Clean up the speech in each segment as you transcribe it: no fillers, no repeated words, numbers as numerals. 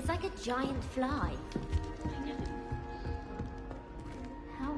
It's like a giant fly. I know. How?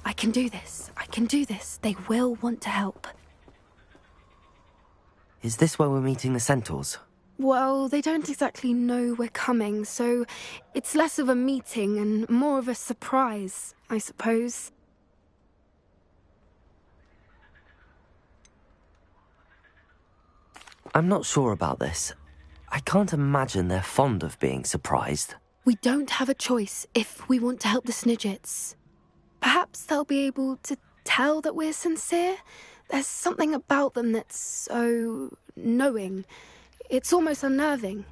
I can do this. I can do this. They will want to help. Is this where we're meeting the centaurs? Well, they don't exactly know we're coming, so it's less of a meeting and more of a surprise, I suppose. I'm not sure about this. I can't imagine they're fond of being surprised. We don't have a choice if we want to help the Snidgets. Perhaps they'll be able to tell that we're sincere. There's something about them that's so knowing. It's almost unnerving.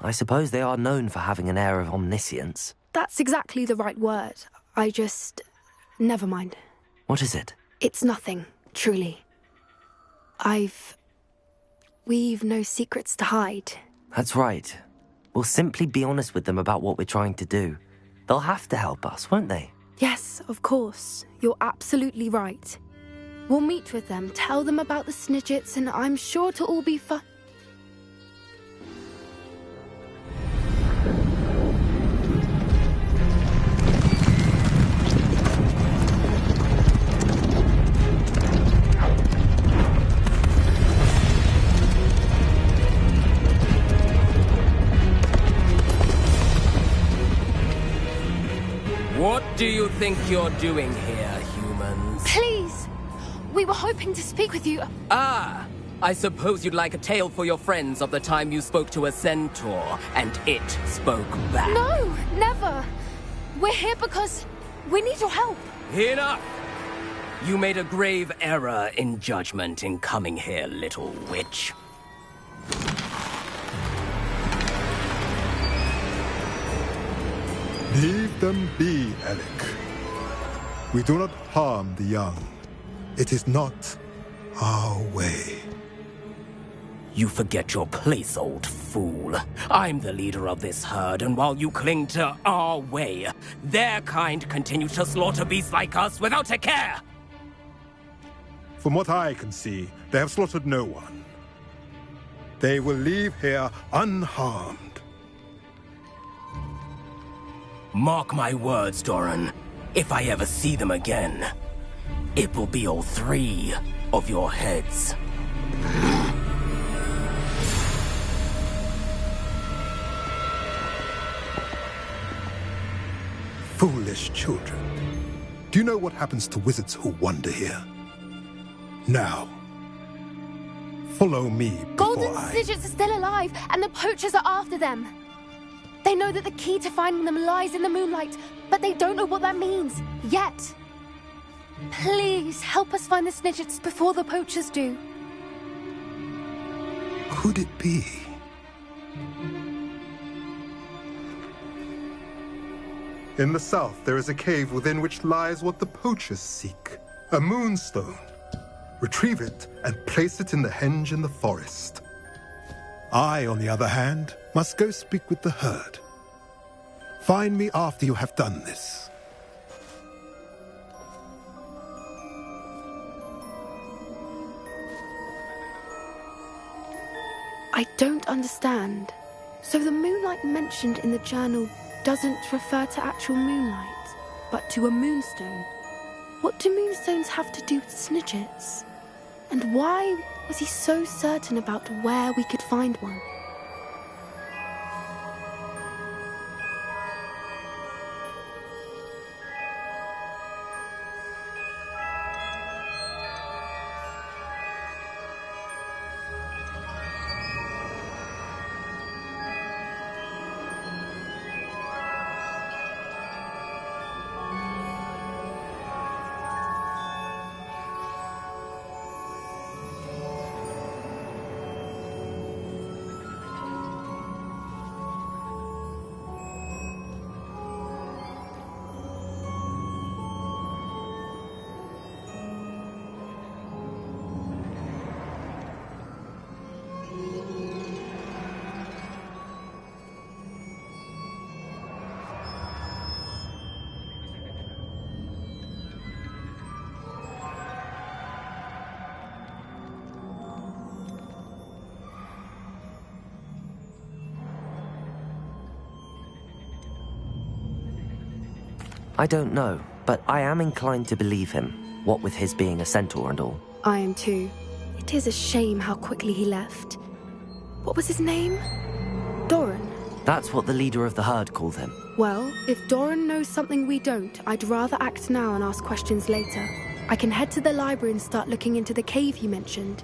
I suppose they are known for having an air of omniscience. That's exactly the right word. Never mind. What is it? It's nothing, truly. We've no secrets to hide. That's right. We'll simply be honest with them about what we're trying to do. They'll have to help us, won't they? Yes, of course. You're absolutely right. We'll meet with them, tell them about the Snidgets, and I'm sure it'll all be fun. What do you think you're doing here, humans? Please! We were hoping to speak with you. Ah! I suppose you'd like a tale for your friends of the time you spoke to a centaur, and it spoke back. No, never! We're here because we need your help. Enough! You made a grave error in judgment in coming here, little witch. Leave them be, Alec. We do not harm the young. It is not our way. You forget your place, old fool. I'm the leader of this herd, and while you cling to our way, their kind continue to slaughter beasts like us without a care! From what I can see, they have slaughtered no one. They will leave here unharmed. Mark my words, Doran. If I ever see them again, it will be all 3 of your heads. childish children. Do you know what happens to wizards who wander here? Now, follow me before Golden Snidgets are still alive, and the poachers are after them. They know that the key to finding them lies in the moonlight, but they don't know what that means, yet. Please, help us find the Snidgets before the poachers do. Could it be? In the south, there is a cave within which lies what the poachers seek. A moonstone. Retrieve it and place it in the henge in the forest. I, on the other hand, must go speak with the herd. Find me after you have done this. I don't understand. So the moonlight mentioned in the journal doesn't refer to actual moonlight, but to a moonstone. What do moonstones have to do with Snidgets? And why was he so certain about where we could find one? I don't know, but I am inclined to believe him, what with his being a centaur and all. I am too. It is a shame how quickly he left. What was his name? Doran. That's what the leader of the herd called him. Well, if Doran knows something we don't, I'd rather act now and ask questions later. I can head to the library and start looking into the cave you mentioned.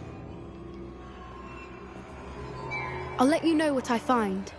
I'll let you know what I find.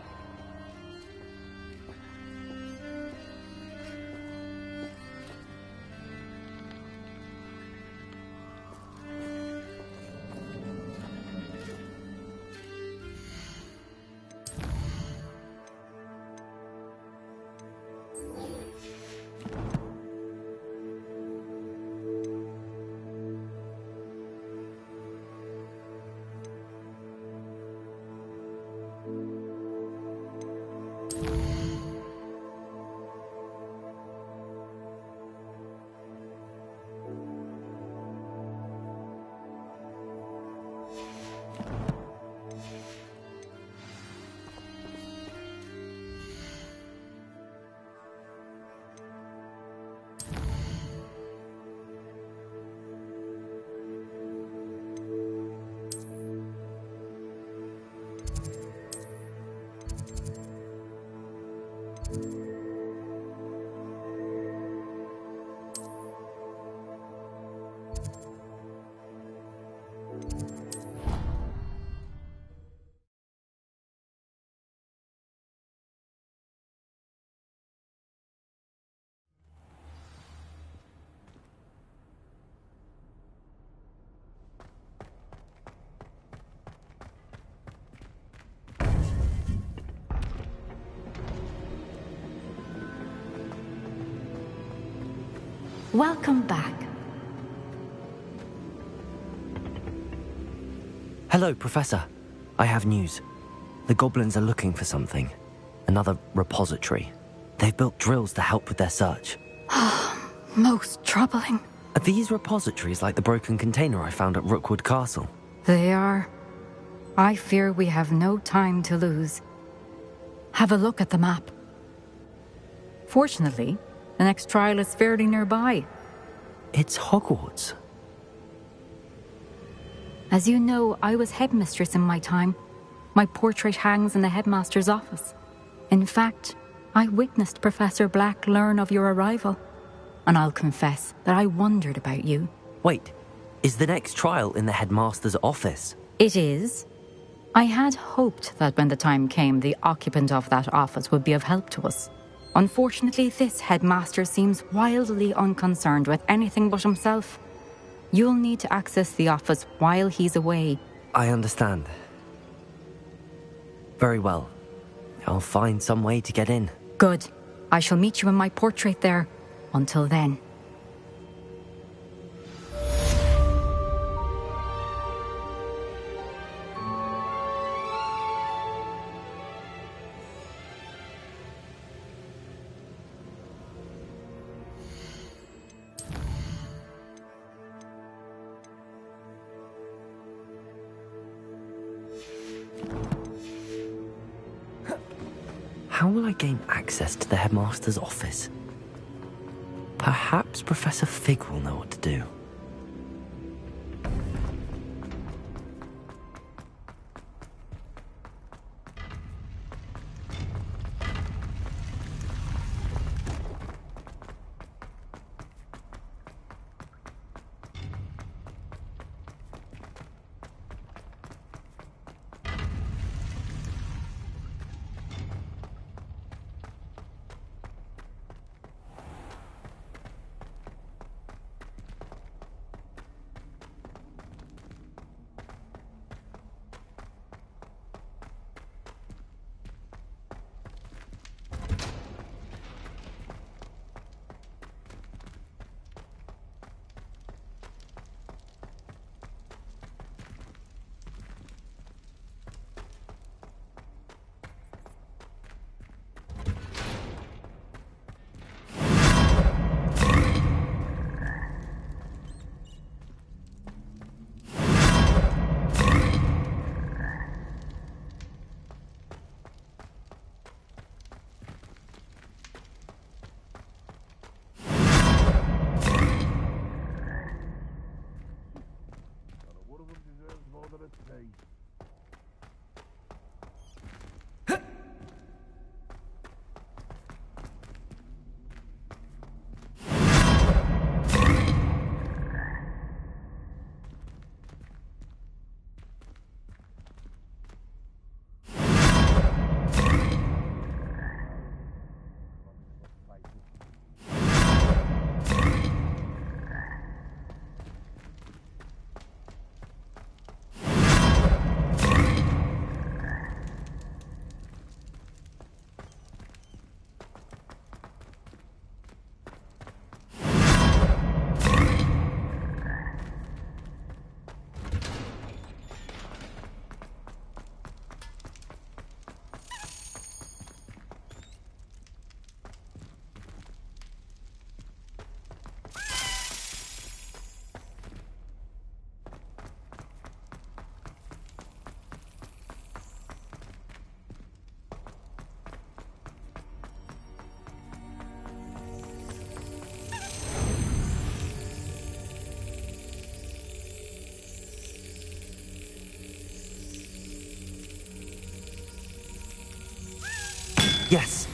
Welcome back. Hello, Professor. I have news. The goblins are looking for something. Another repository. They've built drills to help with their search. Most troubling. Are these repositories like the broken container I found at Rookwood Castle? They are. I fear we have no time to lose. Have a look at the map. Fortunately, the next trial is fairly nearby. It's Hogwarts. As you know, I was headmistress in my time. My portrait hangs in the headmaster's office. In fact, I witnessed Professor Black learn of your arrival, and I'll confess that I wondered about you. Wait, is the next trial in the headmaster's office? It is. I had hoped that when the time came, the occupant of that office would be of help to us. Unfortunately, this headmaster seems wildly unconcerned with anything but himself. You'll need to access the office while he's away. I understand. Very well. I'll find some way to get in. Good. I shall meet you in my portrait there. Until then. How will I gain access to the headmaster's office? Perhaps Professor Fig will know what to do. Yes!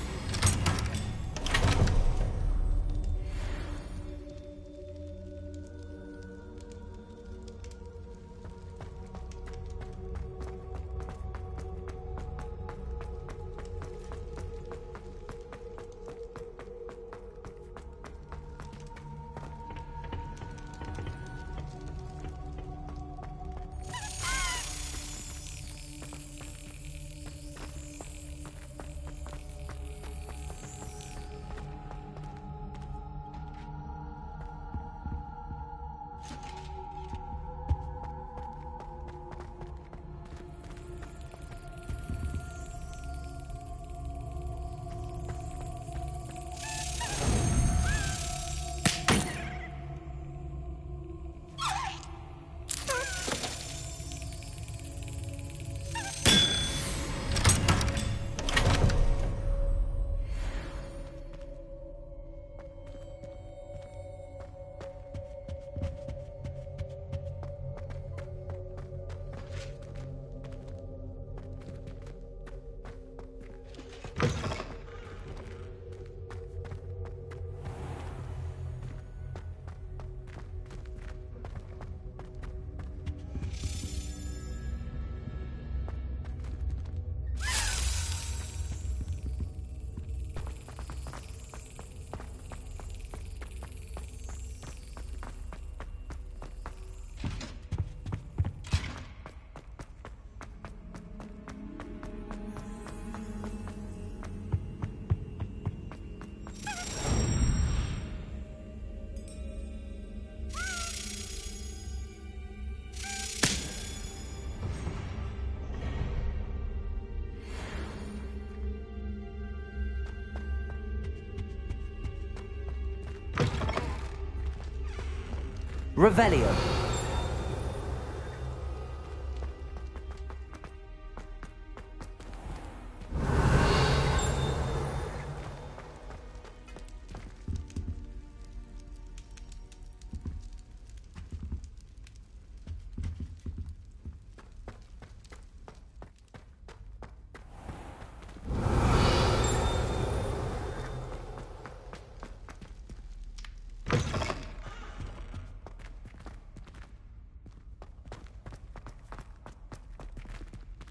Revelio.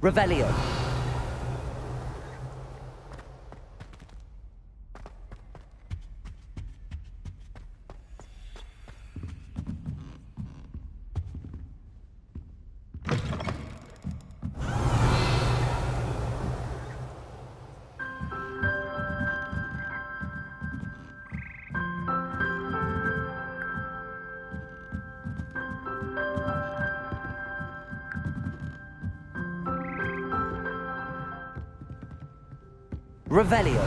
Revelio. Revelio.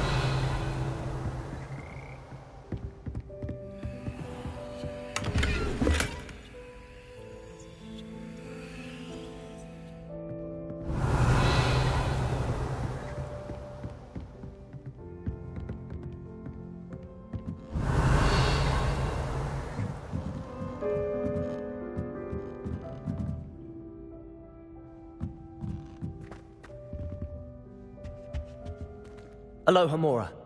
Aloha Mora.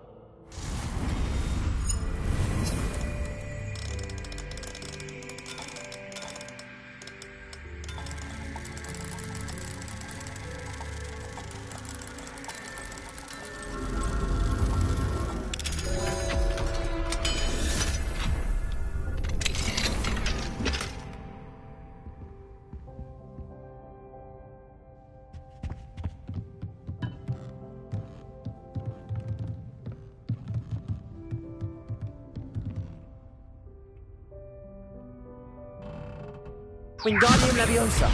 Wingardium Leviosa.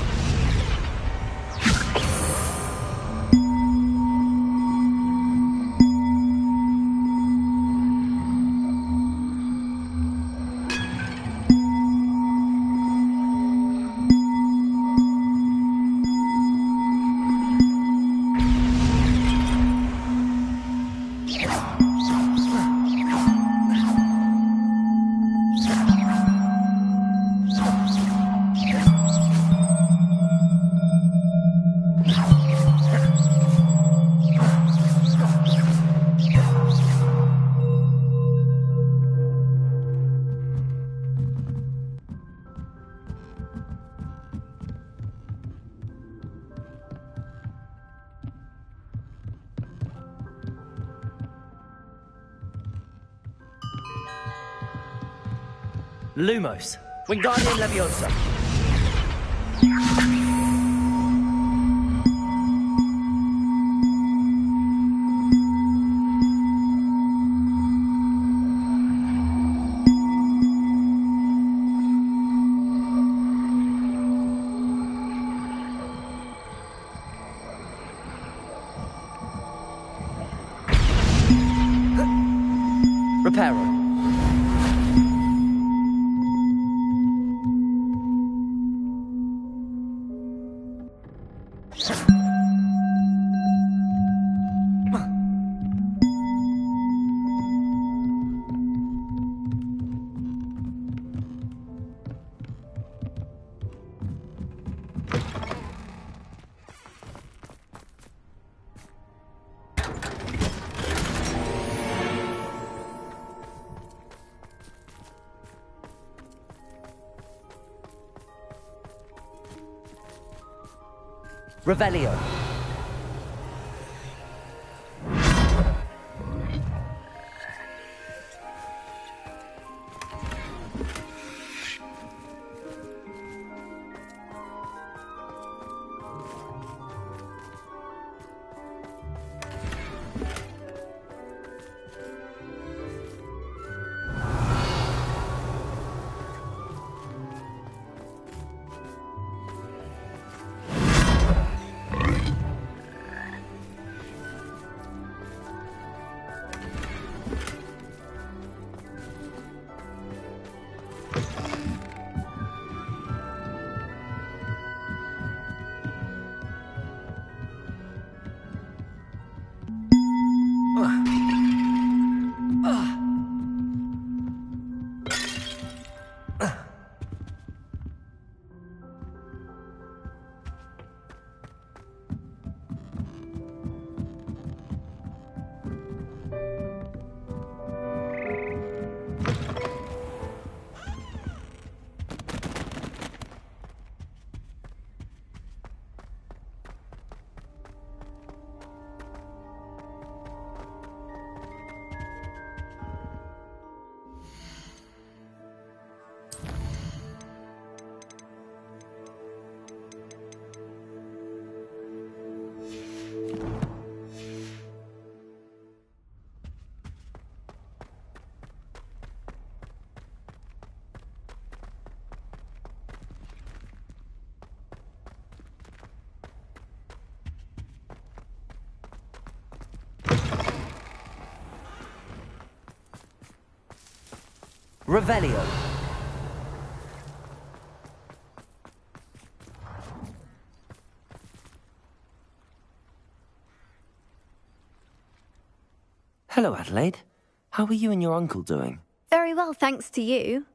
Lumos. Wingardium Leviosa. Reparo. Revelio. Revelio. Hello, Adelaide. How are you and your uncle doing? Very well, thanks to you.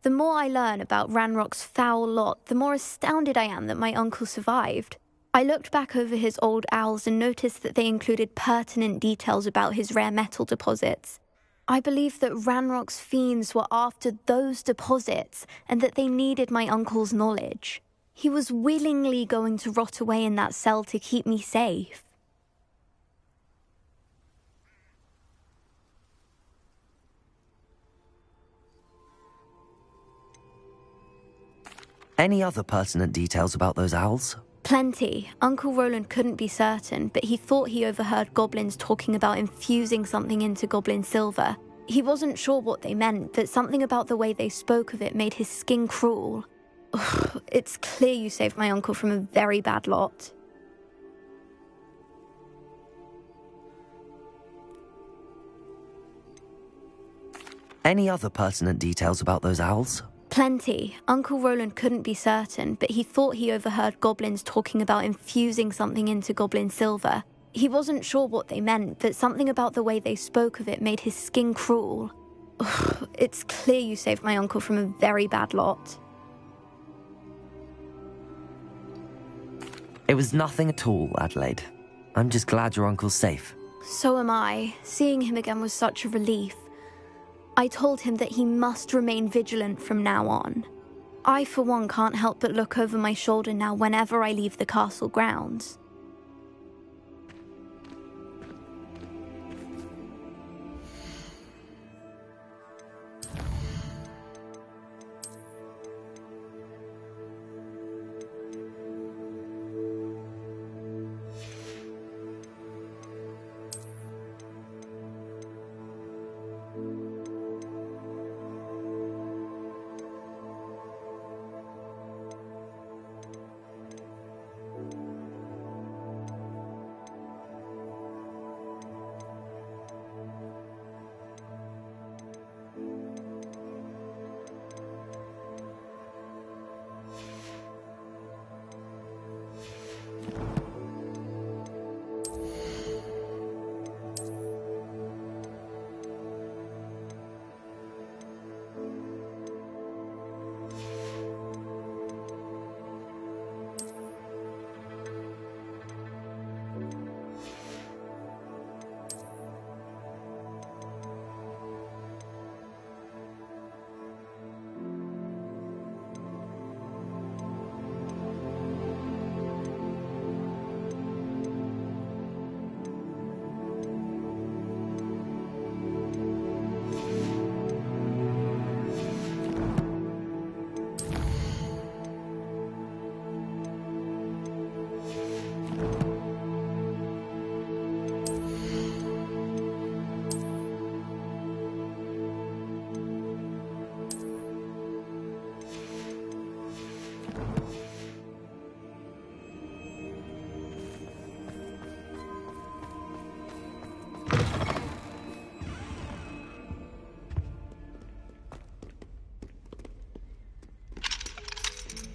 The more I learn about Ranrock's foul lot, the more astounded I am that my uncle survived. I looked back over his old owls and noticed that they included pertinent details about his rare metal deposits. I believe that Ranrock's fiends were after those deposits and that they needed my uncle's knowledge. He was willingly going to rot away in that cell to keep me safe. Any other pertinent details about those owls? Plenty. Uncle Roland couldn't be certain, but he thought he overheard goblins talking about infusing something into goblin silver. He wasn't sure what they meant, but something about the way they spoke of it made his skin crawl. Ugh, it's clear you saved my uncle from a very bad lot. Any other pertinent details about those owls? Plenty. Uncle Roland couldn't be certain, but he thought he overheard goblins talking about infusing something into goblin silver. He wasn't sure what they meant, but something about the way they spoke of it made his skin crawl. Ugh, it's clear you saved my uncle from a very bad lot. It was nothing at all, Adelaide. I'm just glad your uncle's safe. So am I. Seeing him again was such a relief. I told him that he must remain vigilant from now on. I, for one, can't help but look over my shoulder now whenever I leave the castle grounds.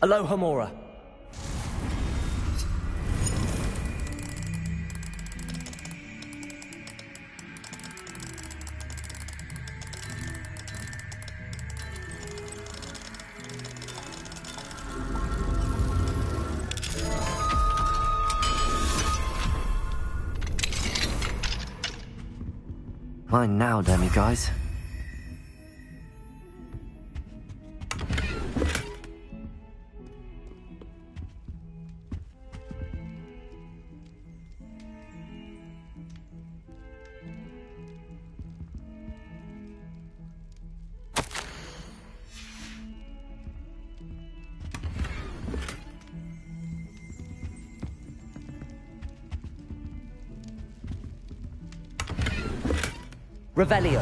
Aloha Mora. Mine now, demiguise. Revelio.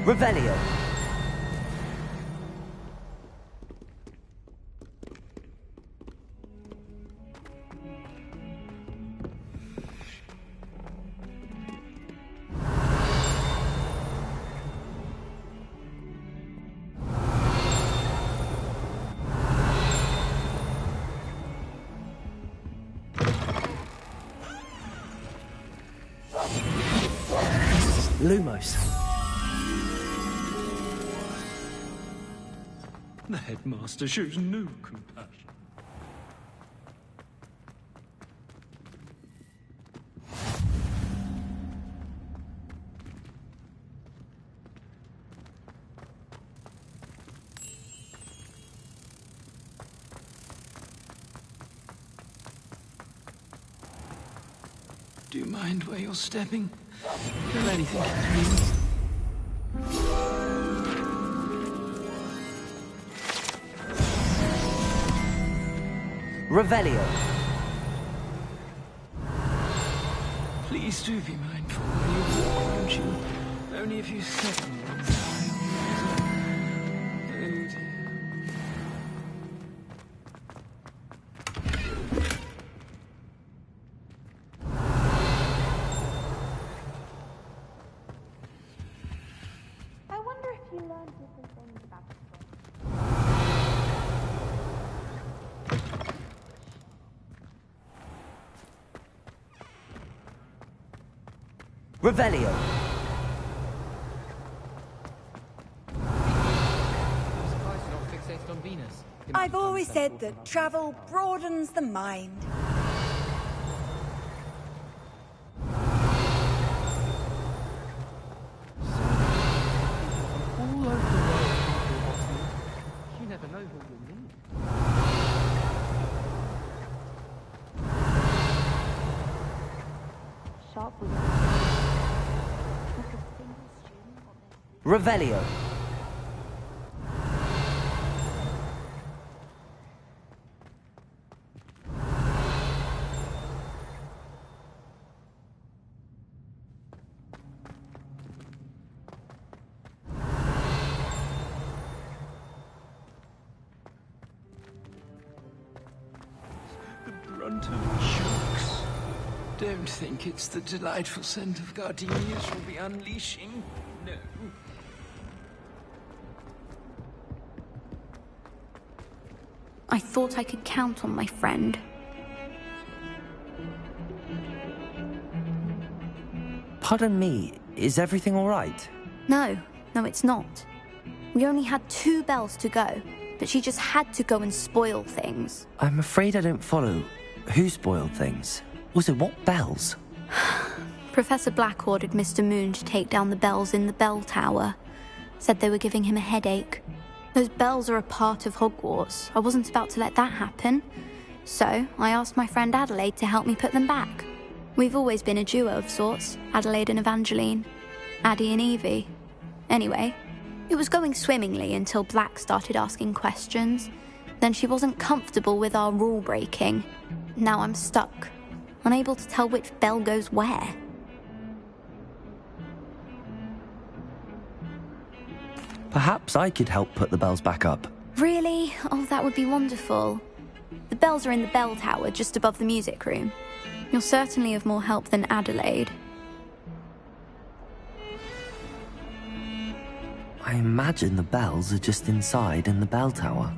Revelio. Lumos. The headmaster shows no compassion. Do you mind where you're stepping? Don't anything hit me. Revelio. Please do be mindful where you walk, won't you? Only if you step on the wrong tile. Oh dear. I wonder if you learned different things about the Revelio. I've always said that travel broadens the mind. All over the world, you never know who you'll meet. Revelio. The brunt of it shocks. Don't think it's the delightful scent of gardenias we'll be unleashing. No. I thought I could count on my friend. Pardon me, is everything all right? No, it's not. We only had 2 bells to go, but she just had to go and spoil things. I'm afraid I don't follow. Who spoiled things? Also, what bells? Professor Black ordered Mr. Moon to take down the bells in the bell tower. Said they were giving him a headache. Those bells are a part of Hogwarts. I wasn't about to let that happen. So, I asked my friend Adelaide to help me put them back. We've always been a duo of sorts, Adelaide and Evangeline. Addie and Evie. Anyway, it was going swimmingly until Black started asking questions. Then she wasn't comfortable with our rule breaking. Now I'm stuck, unable to tell which bell goes where. Perhaps I could help put the bells back up. Really? Oh, that would be wonderful. The bells are in the bell tower just above the music room. You're certainly of more help than Adelaide. I imagine the bells are just inside in the bell tower.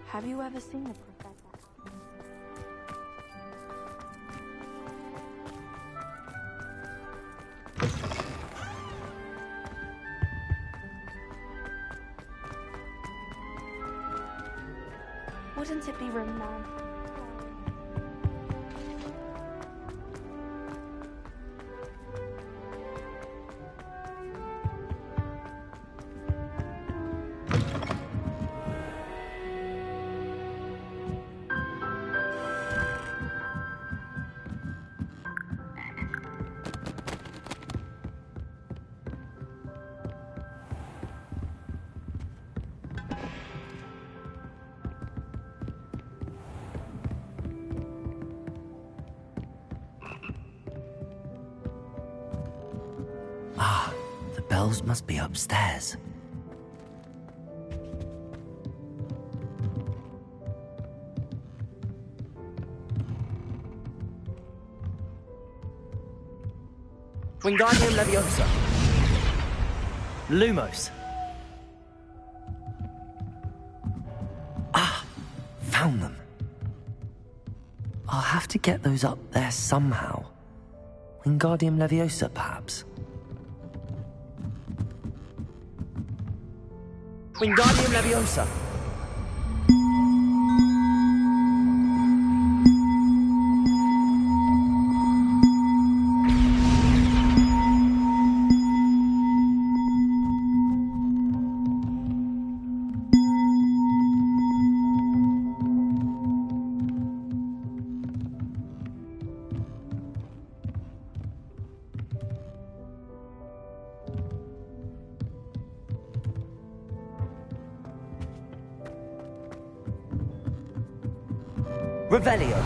Have you ever seen the professor? Wouldn't it be romantic? elves must be upstairs. Wingardium Leviosa. Lumos. Ah, found them. I'll have to get those up there somehow. Wingardium Leviosa, perhaps? Wingardium Leviosa. Revelio.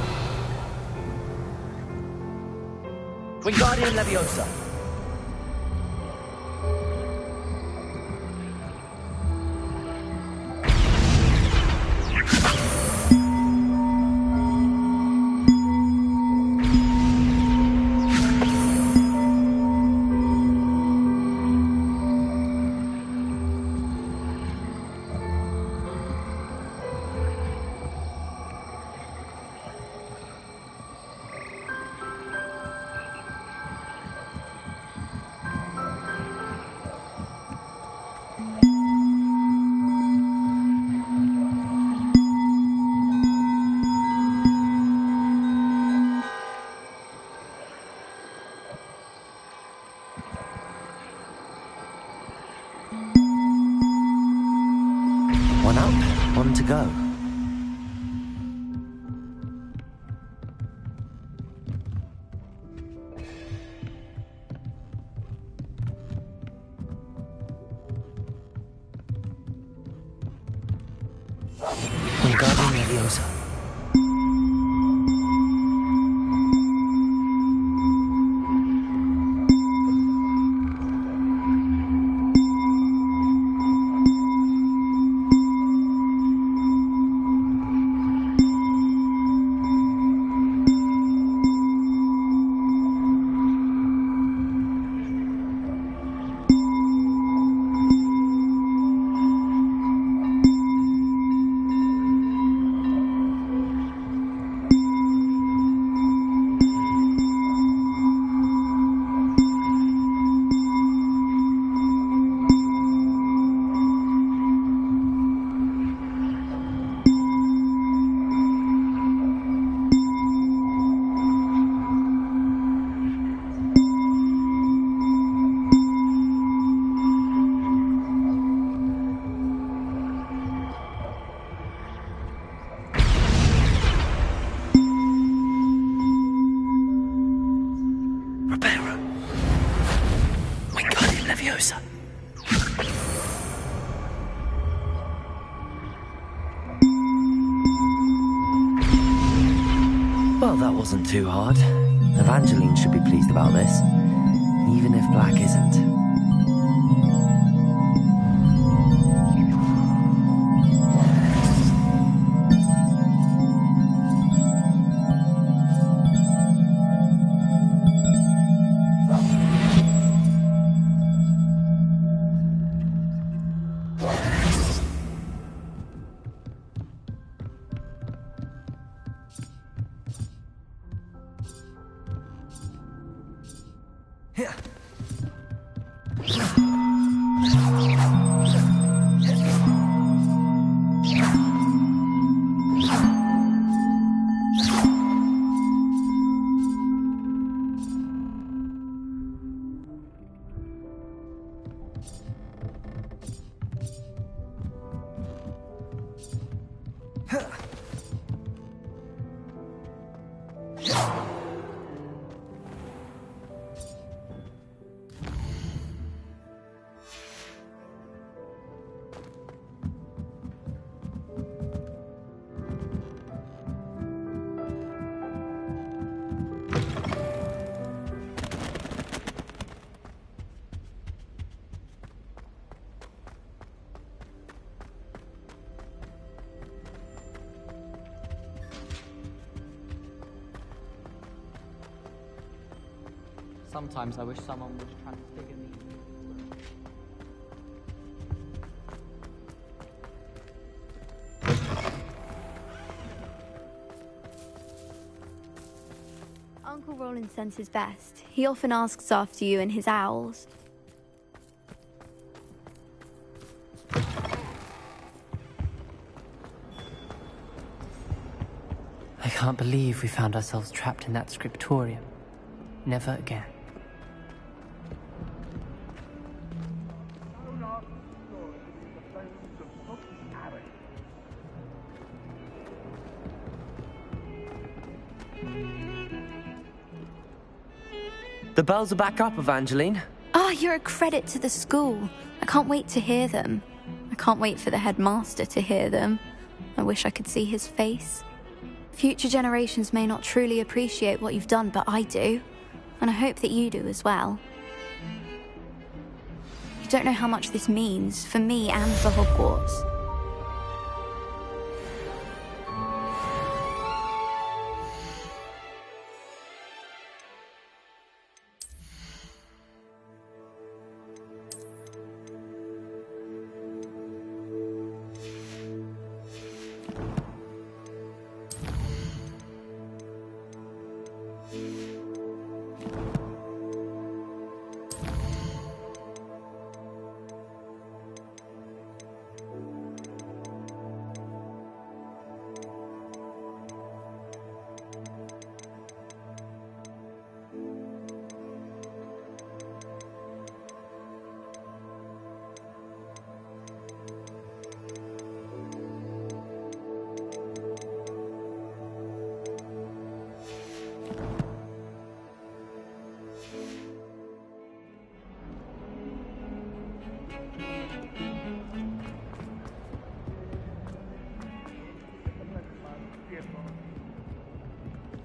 Wingardium Leviosa. One up, one to go. Wingardium Leviosa. Leviosa. Well, that wasn't too hard. Evangeline should be pleased about this, even if Black isn't. Sometimes I wish someone would transfigure me. Uncle Roland sends his best. He often asks after you and his owls. I can't believe we found ourselves trapped in that scriptorium. Never again. The bells are back up, Evangeline. Ah, you're a credit to the school. I can't wait to hear them. I can't wait for the headmaster to hear them. I wish I could see his face. Future generations may not truly appreciate what you've done, but I do. And I hope that you do as well. You don't know how much this means for me and for Hogwarts.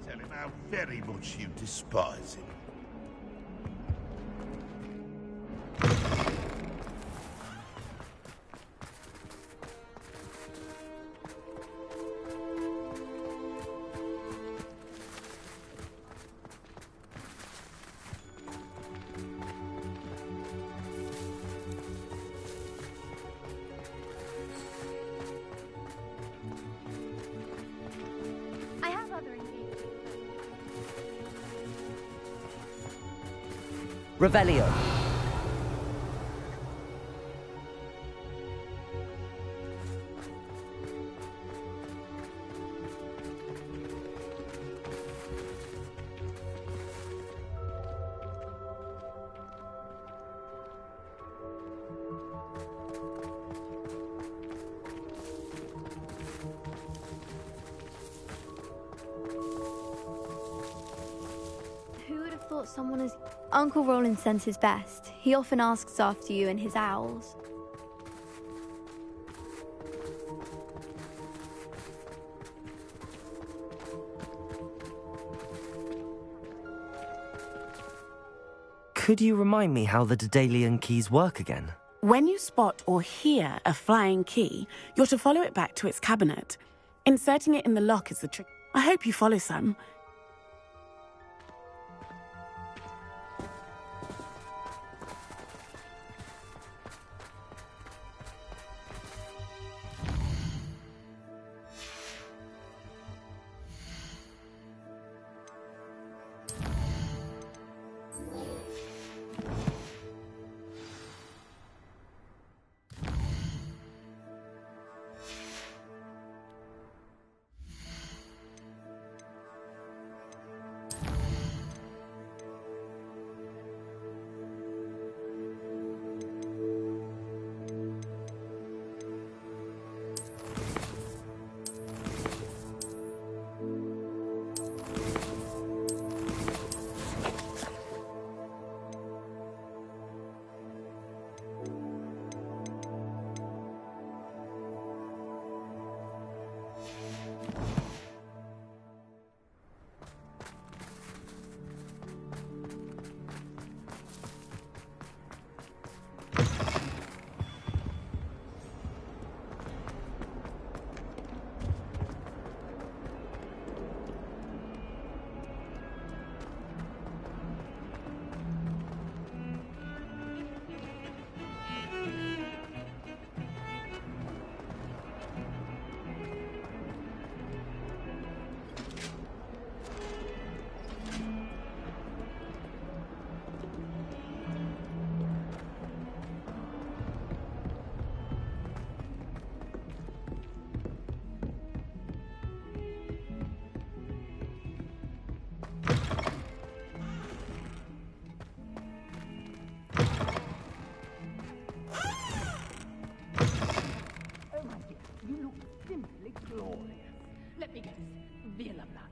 Tell him how very much you despise him. I have other engagements. Revelio. Who would have thought someone as... Uncle Roland sends his best. He often asks after you and his owls. Could you remind me how the Daedalian keys work again? When you spot or hear a flying key, you're to follow it back to its cabinet. Inserting it in the lock is the trick. I hope you follow some. Simply glorious. Let me guess. Villa blood.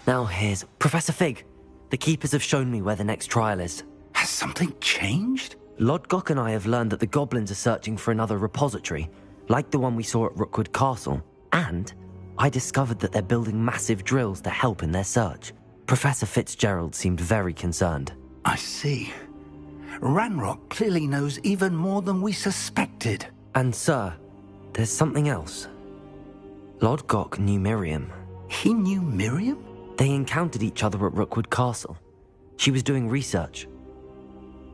Now here's Professor Fig. The Keepers have shown me where the next trial is. Has something changed? Lodgok and I have learned that the goblins are searching for another repository, like the one we saw at Rookwood Castle. And I discovered that they're building massive drills to help in their search. Professor Fitzgerald seemed very concerned. I see. Ranrock clearly knows even more than we suspected. And sir, there's something else. Lodgok knew Miriam. He knew Miriam? They encountered each other at Rookwood Castle. She was doing research.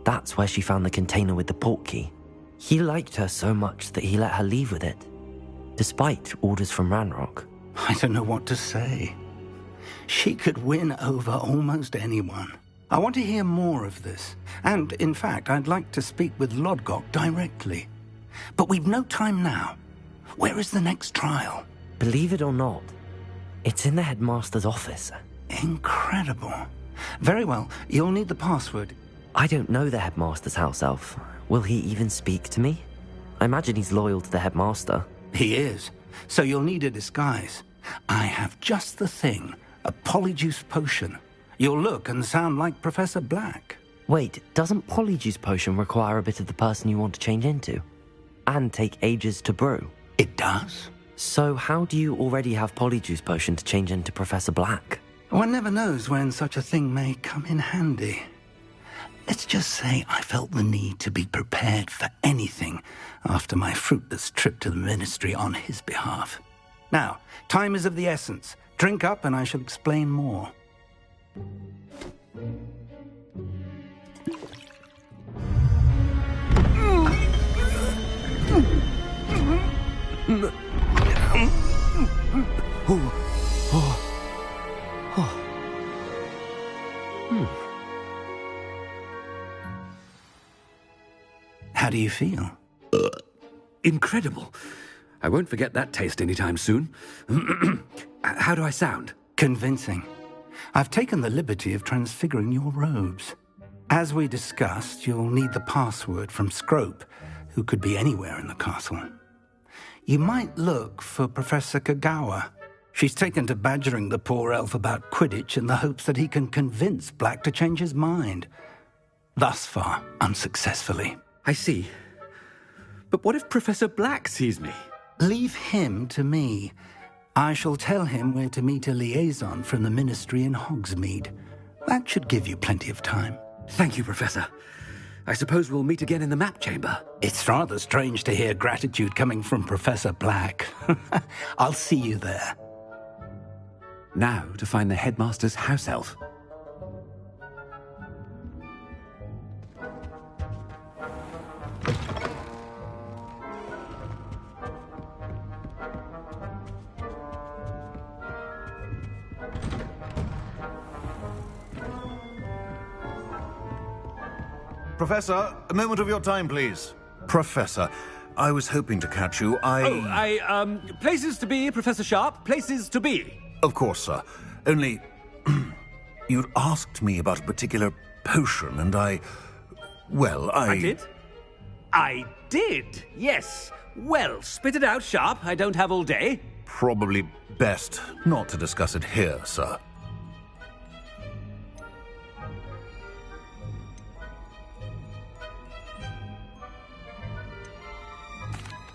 That's where she found the container with the port key. He liked her so much that he let her leave with it, despite orders from Ranrock. I don't know what to say. She could win over almost anyone. I want to hear more of this. And, in fact, I'd like to speak with Lodgok directly. But we've no time now. Where is the next trial? Believe it or not, it's in the headmaster's office. Incredible. Very well, you'll need the password. I don't know the headmaster's house elf. Will he even speak to me? I imagine he's loyal to the headmaster. He is. So you'll need a disguise. I have just the thing. A polyjuice potion. You'll look and sound like Professor Black. Wait, doesn't polyjuice potion require a bit of the person you want to change into? And take ages to brew? It does. So how do you already have polyjuice potion to change into Professor Black? One never knows when such a thing may come in handy. Let's just say I felt the need to be prepared for anything after my fruitless trip to the Ministry on his behalf. Now, time is of the essence. Drink up and I shall explain more. How do you feel? Incredible. I won't forget that taste anytime soon. How do I sound? Convincing. I've taken the liberty of transfiguring your robes. As we discussed, you'll need the password from Scrope, who could be anywhere in the castle. You might look for Professor Kagawa. She's taken to badgering the poor elf about Quidditch in the hopes that he can convince Black to change his mind. Thus far, unsuccessfully. I see. But what if Professor Black sees me? Leave him to me. I shall tell him where to meet a liaison from the Ministry in Hogsmeade. That should give you plenty of time. Thank you, Professor. I suppose we'll meet again in the map chamber. It's rather strange to hear gratitude coming from Professor Black. I'll see you there. Now to find the headmaster's house elf. Professor, a moment of your time, please. Professor, I was hoping to catch you. Places to be, Professor Sharp. Places to be. Of course, sir. Only, you'd asked me about a particular potion, and I did? I did, yes. Well, spit it out, Sharp. I don't have all day. Probably best not to discuss it here, sir.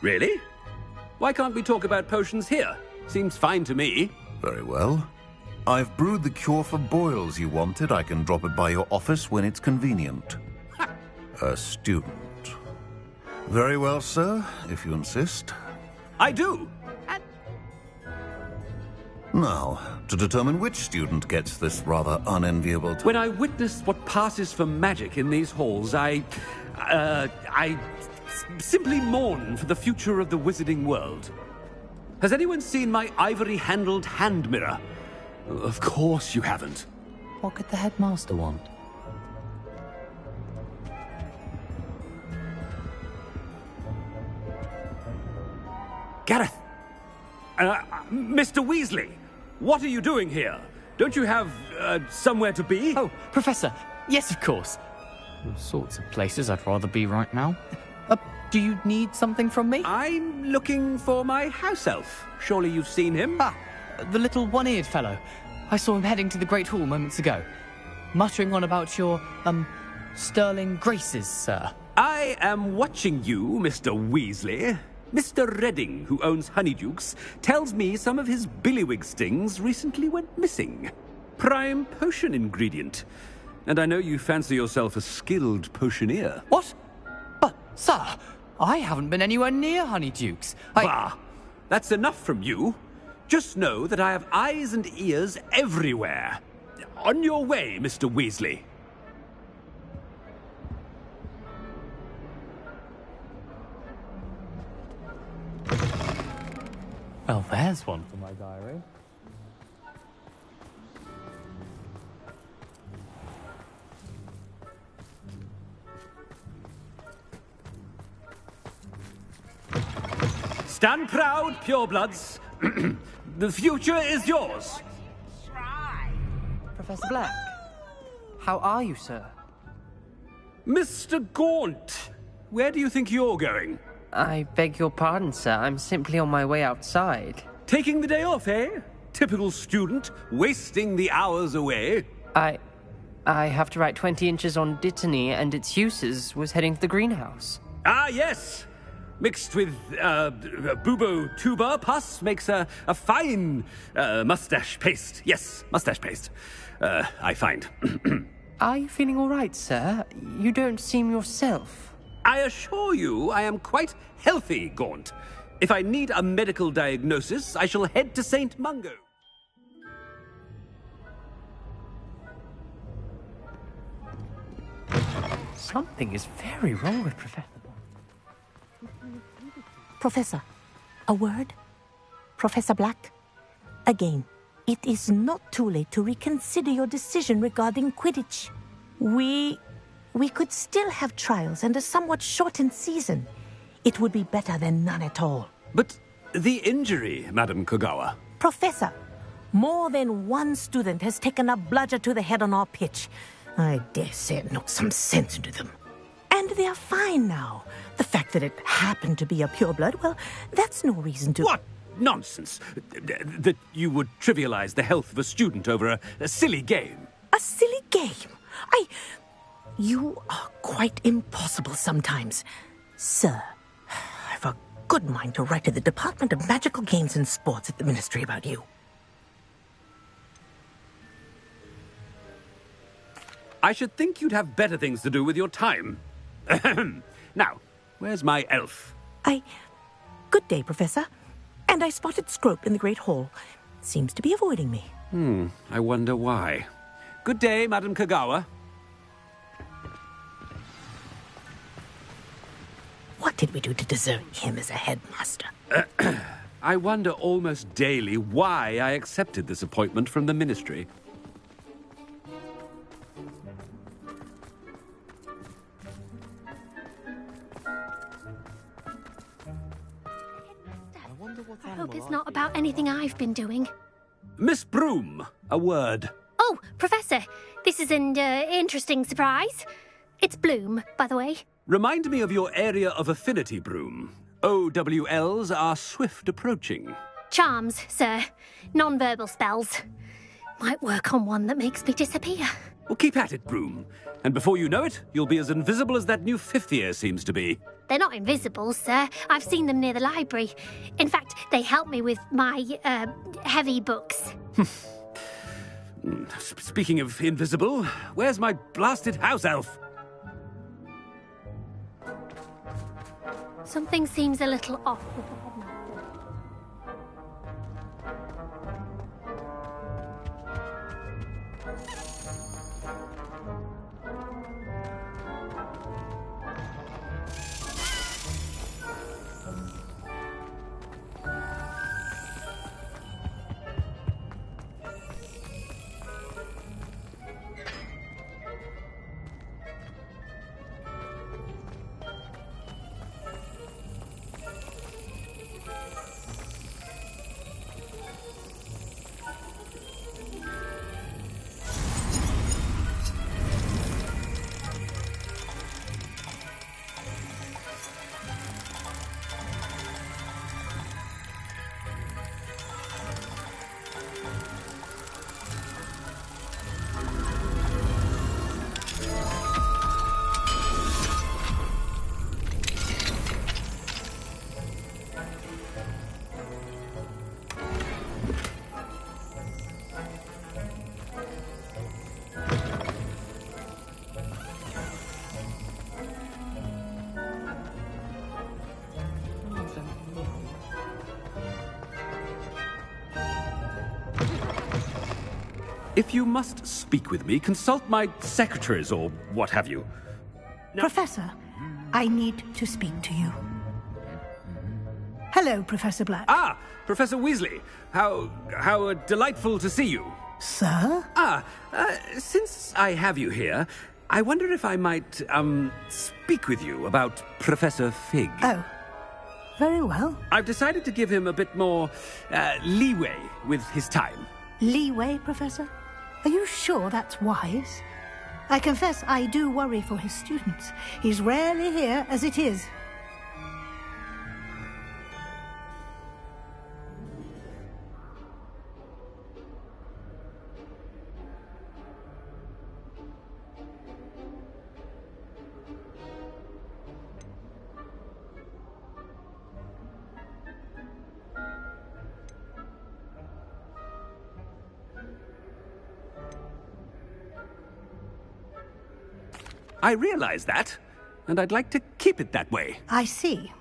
Really? Why can't we talk about potions here? Seems fine to me. Very well. I've brewed the cure for boils you wanted. I can drop it by your office when it's convenient. A student. Very well, sir, if you insist. I do. Now, to determine which student gets this rather unenviable task. When I witness what passes for magic in these halls, I simply mourn for the future of the wizarding world. Has anyone seen my ivory-handled hand mirror? Of course you haven't. What could the headmaster want? Gareth! Mr. Weasley! What are you doing here? Don't you have, somewhere to be? Oh, Professor. Yes, of course. All sorts of places I'd rather be right now. Do you need something from me? I'm looking for my house elf. Surely you've seen him? Ah, the little one-eared fellow. I saw him heading to the Great Hall moments ago. Muttering on about your, sterling graces, sir. I am watching you, Mr. Weasley. Mr. Redding, who owns Honeydukes, tells me some of his billywig stings recently went missing. Prime potion ingredient. And I know you fancy yourself a skilled potioneer. What? But, sir, I haven't been anywhere near Honeydukes. Bah! That's enough from you. Just know that I have eyes and ears everywhere. On your way, Mr. Weasley. Well, there's one for my diary. Stand proud, purebloods. The future is yours. Professor Black, how are you, sir? Mr. Gaunt, where do you think you're going? I beg your pardon, sir. I'm simply on my way outside. Taking the day off, eh? Typical student, wasting the hours away. I have to write 20 inches on Dittany and its uses. Was heading to the greenhouse. Ah, yes! Mixed with, bubo tuber pus makes a fine, mustache paste. Yes, mustache paste. I find. Are you feeling all right, sir? You don't seem yourself. I assure you I am quite healthy, Gaunt. If I need a medical diagnosis, I shall head to St. Mungo. Something is very wrong with Professor. Professor, a word? Professor Black? Again, it is not too late to reconsider your decision regarding Quidditch. We could still have trials and a somewhat shortened season. It would be better than none at all. But the injury, Madam Kogawa. Professor, more than one student has taken a bludger to the head on our pitch. I dare say it knocked some sense into them. And they are fine now. The fact that it happened to be a pureblood, well, that's no reason to... What nonsense! That you would trivialize the health of a student over a silly game. A silly game? You are quite impossible sometimes. Sir, I've a good mind to write to the Department of Magical Games and Sports at the Ministry about you. I should think you'd have better things to do with your time. Now, where's my elf? Good day, Professor. And I spotted Scrope in the Great Hall. Seems to be avoiding me. I wonder why. Good day, Madam Kogawa. What did we do to deserve him as a headmaster? I wonder almost daily why I accepted this appointment from the Ministry. I hope it's not about anything I've been doing. Miss Broom, a word. Oh, Professor, this is an interesting surprise. It's Bloom, by the way. Remind me of your area of affinity, Broom. OWLs are swift approaching. Charms, sir. Non-verbal spells. Might work on one that makes me disappear. Well, keep at it, Broom. And before you know it, you'll be as invisible as that new fifth year seems to be. They're not invisible, sir. I've seen them near the library. In fact, they help me with my, heavy books. Speaking of invisible, where's my blasted house elf? Something seems a little off with the headmaster. If you must speak with me, consult my secretaries or what have you. Professor, I need to speak to you. Hello, Professor Black. Ah, Professor Weasley. How delightful to see you. Sir? Since I have you here, I wonder if I might, speak with you about Professor Fig. Oh, very well. I've decided to give him a bit more, leeway with his time. Leeway, Professor? Are you sure that's wise? I confess I do worry for his students. He's rarely here as it is. I realize that, and I'd like to keep it that way. I see.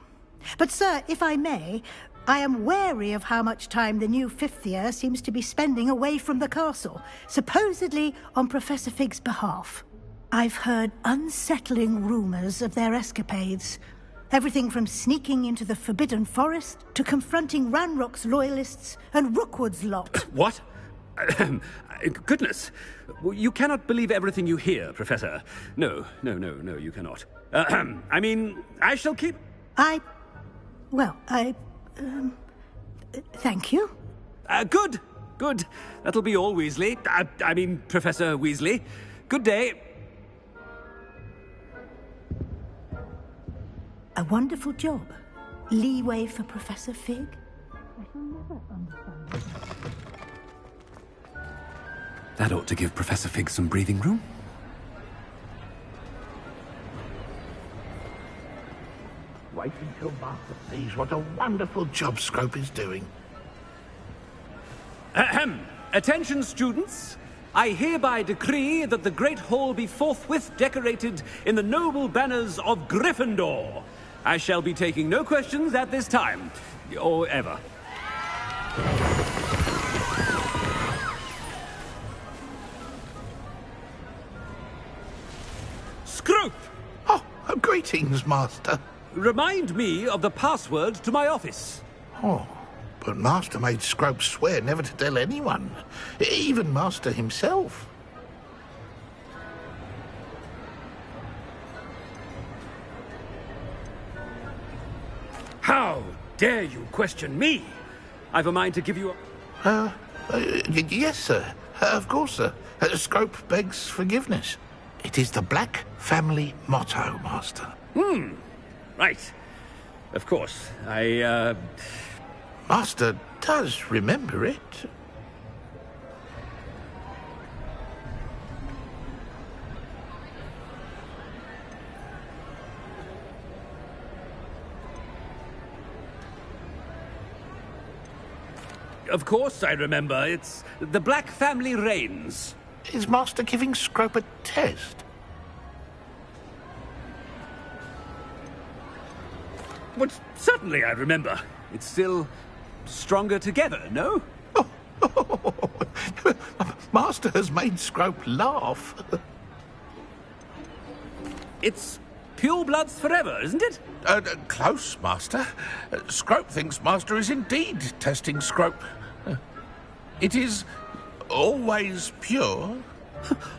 But, sir, if I may, I am wary of how much time the new fifth year seems to be spending away from the castle, supposedly on Professor Fig's behalf. I've heard unsettling rumours of their escapades. Everything from sneaking into the Forbidden Forest to confronting Ranrock's loyalists and Rookwood's lot. What? Goodness. You cannot believe everything you hear, Professor. No, you cannot. I mean, I shall keep... Thank you. Good. That'll be all, Weasley. I mean, Professor Weasley. Good day. A wonderful job. Leeway for Professor Fig? I shall never understand this. That ought to give Professor Fig some breathing room. Wait until Master sees what a wonderful job Scrope is doing. Attention, students. I hereby decree that the Great Hall be forthwith decorated in the noble banners of Gryffindor. I shall be taking no questions at this time, or ever. Scrope! Oh, greetings, Master. Remind me of the password to my office. Oh, but Master made Scrope swear never to tell anyone, even Master himself. How dare you question me? I've a mind to give you a... Yes, sir. Of course, sir. Scrope begs forgiveness. It is the Black family motto, Master. Right. Of course. Master does remember it. Of course I remember. It's the Black family reigns. Is Master giving Scrope a test? But certainly I remember. It's still stronger together, no? Master has made Scrope laugh. It's pure bloods forever, isn't it? Close, Master. Scrope thinks Master is indeed testing Scrope. It is always pure.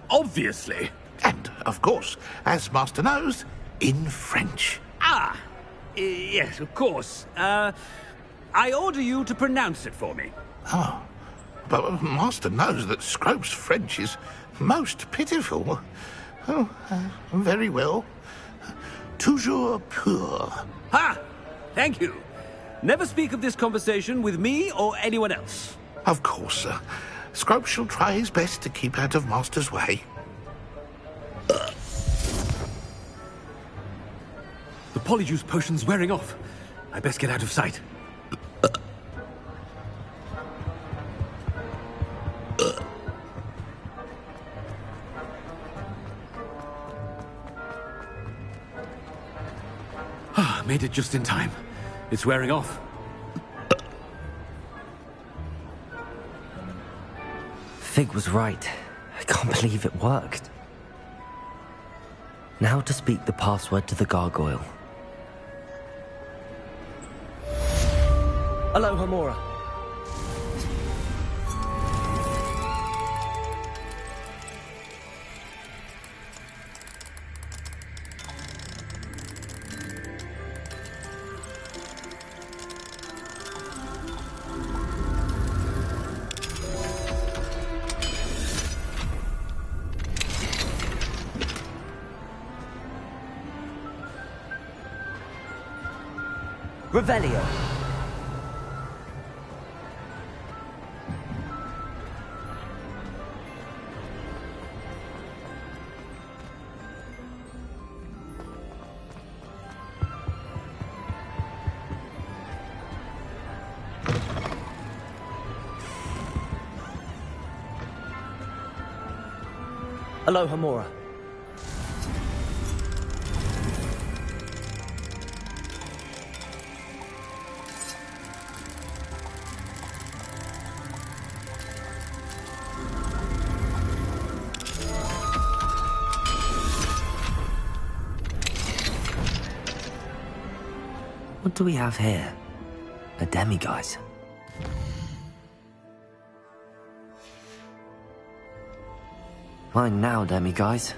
Obviously. And, of course, as Master knows, in French. Ah! Yes, of course. I order you to pronounce it for me. Oh, but Master knows that Scrope's French is most pitiful. Oh, very well. Toujours pur. Ha! Thank you. Never speak of this conversation with me or anyone else. Of course, sir. Scrope shall try his best to keep out of Master's way. The polyjuice potion's wearing off. I best get out of sight. Made it just in time. It's wearing off. Fig was right. I can't believe it worked. Now to speak the password to the gargoyle. Aloha Mora. Revelio. Aloha Mora. What do we have here? A demiguise. Mine now, demiguise.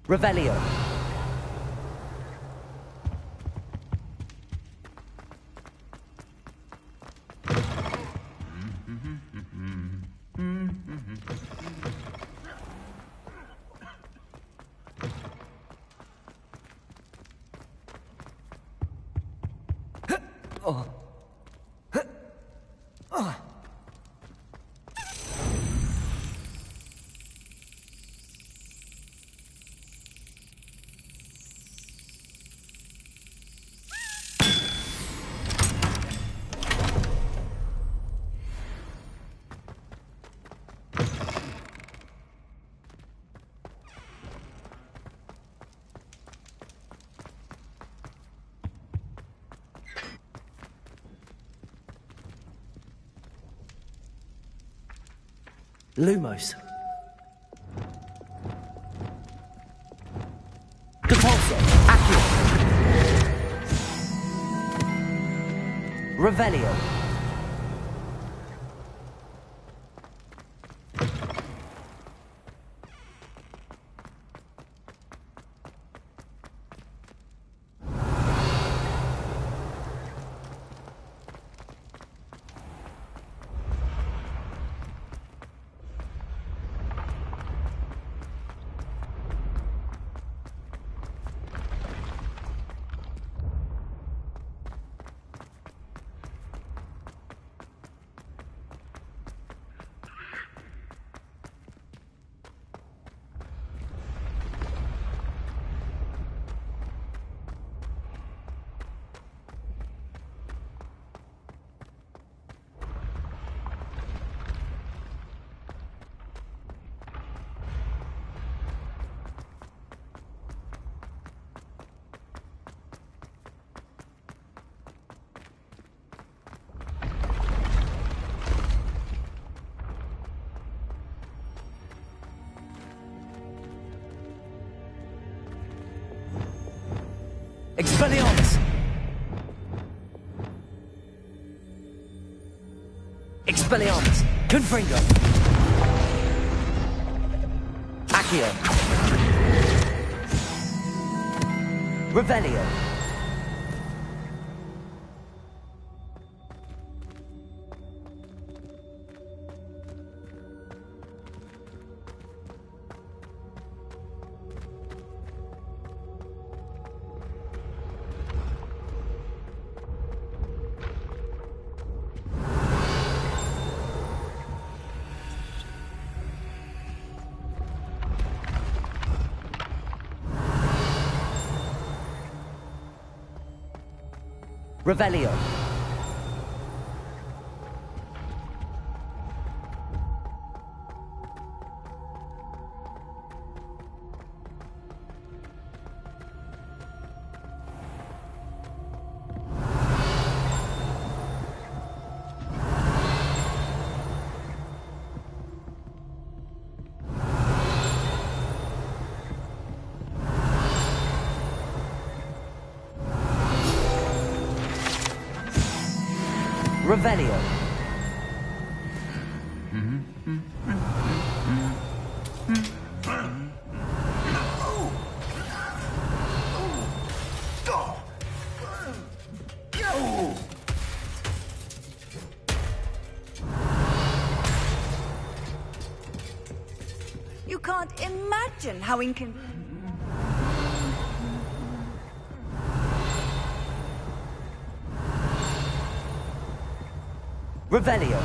Revelio. Lumos. Depulso. Accio. Revelio. Expelliarmus! Expelliarmus! Confringo! Accio! Revelio! Revelio. Revelio. You can't imagine how inconvenient. Revelio.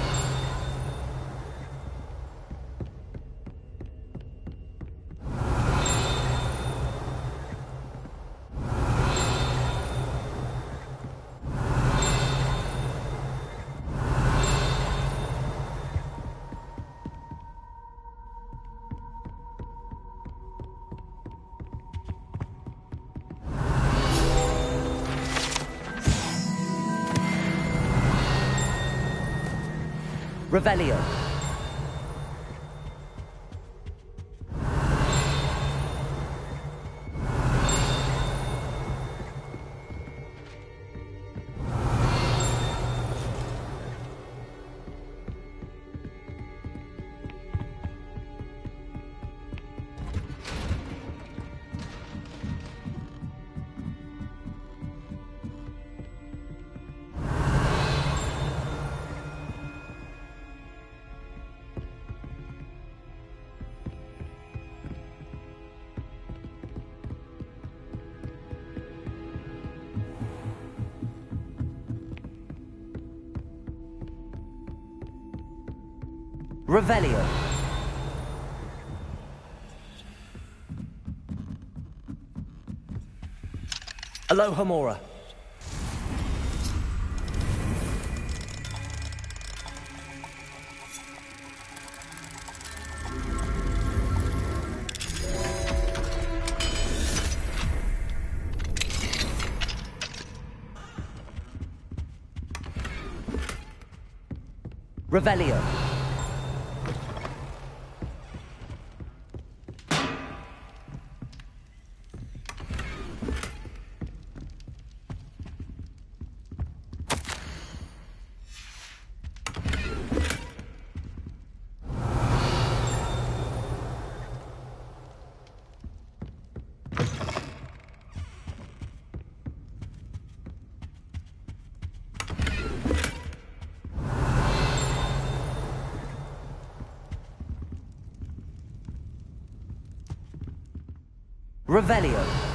Revelio. Revelio. Alohomora. Revelio. Revelio.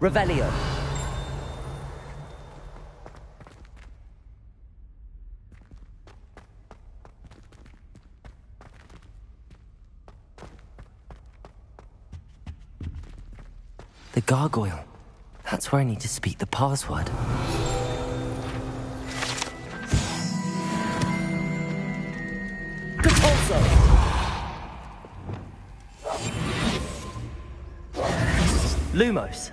Revelio. The gargoyle. That's where I need to speak the password. Lumos.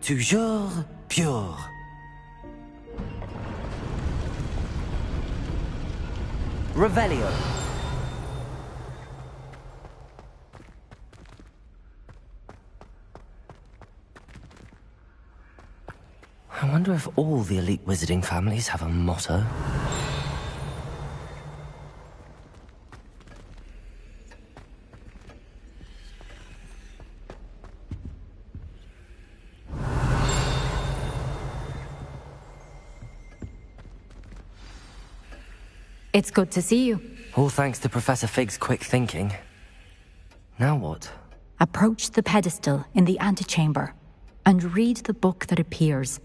Toujours pure. Revelio. I wonder if all the elite wizarding families have a motto. It's good to see you. All thanks to Professor Fig's quick thinking. Now what? Approach the pedestal in the antechamber and read the book that appears.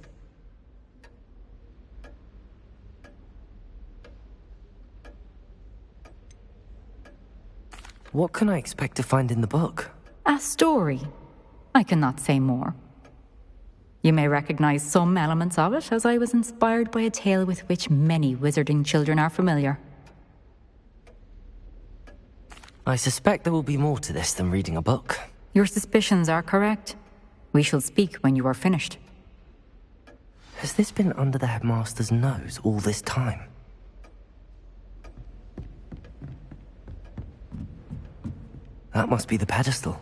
What can I expect to find in the book? A story. I cannot say more. You may recognize some elements of it, as I was inspired by a tale with which many wizarding children are familiar. I suspect there will be more to this than reading a book. Your suspicions are correct. We shall speak when you are finished. Has this been under the headmaster's nose all this time? That must be the pedestal.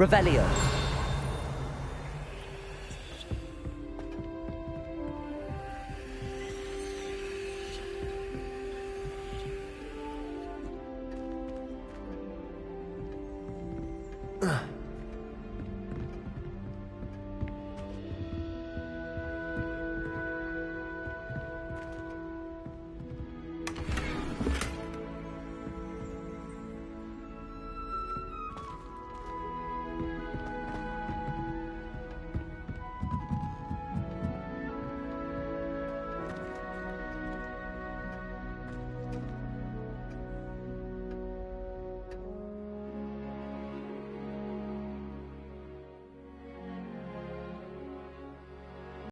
Revelio.